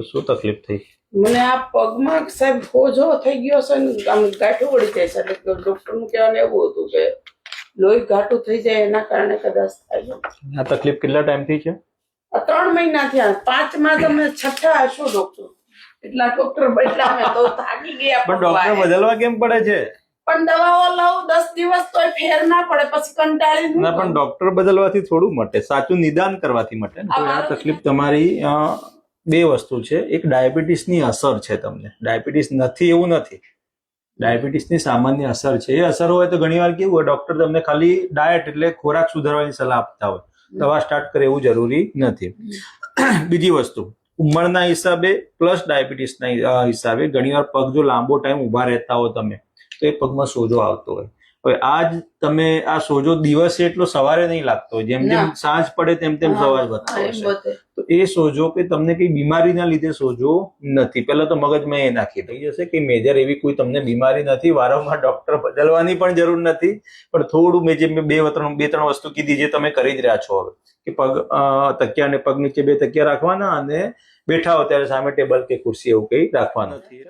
શું તકલીફ થઈ? મને આ પગમાં સાહેબ ખોજો થઈ ગયો છે ને આમ ગાંઠું વળી જાય છે એટલે ડોક્ટર નું કહેવાનું એવું હતું કે લોહી ઘાટું થઈ જાય એના કારણે કદાચ થાય. આ તકલીફ કેટલા ટાઈમ થી છે? આ 3 મહિના થયા. 5માં તમે છઠ્ઠા હશો ડોક્ટર. એટલા ડોક્ટર બદલા મેં તો થાકી ગયા. પણ ડોક્ટર બદલવા કેમ પડે છે? પણ દવાઓ લઉં 10 દિવસ તોય ફેર ના પડે, પછી કંટાળી ના, પણ ડોક્ટર બદલવાથી થોડું મટે, સાચું નિદાન કરવાથી મટે. તો આ તકલીફ તમારી બે વસ્તુ છે. એક ડાયાબિટીસની અસર છે તમને. ડાયાબિટીસ નથી એવું નથી, ડાયાબિટીસની સામાન્ય અસર છે. એ અસર હોય તો ઘણી વાર કેવું હોય, ડોક્ટર તમને ખાલી ડાયટ એટલે ખોરાક સુધારવાની સલાહ આપતા હોય, દવા સ્ટાર્ટ કરે એવું જરૂરી નથી. બીજી વસ્તુ, ઉંમરના હિસાબે પ્લસ ડાયાબિટીસના હિસાબે ઘણીવાર પગ જો લાંબો ટાઈમ ઉભા રહેતા હો તમે તો એ પગમાં સોજો આવતો હોય. હવે આજ તમે આ સોજો દિવસે એટલો સવારે નહીં લાગતો હોય, જેમ જેમ સાંજ પડે તેમ તેમ સવાર વધતો હોય. તો એ સોજો કે તમને કઈ બીમારીના લીધે સોજો નથી. પહેલા તો મગજમાં એ નાખી થઈ જશે કે મેજર એવી કોઈ તમને બીમારી નથી, વારંવાર ડોક્ટર બદલવાની પણ જરૂર નથી. પણ થોડું મેં જે બે ત્રણ વસ્તુ કીધી જે તમે કરી જ રહ્યા છો હવે, કે પગ તકિયા અને પગ નીચે 2 તકિયા રાખવાના અને બેઠા હો ત્યારે સામે ટેબલ કે ખુરશી એવું કઈ રાખવાનું નથી.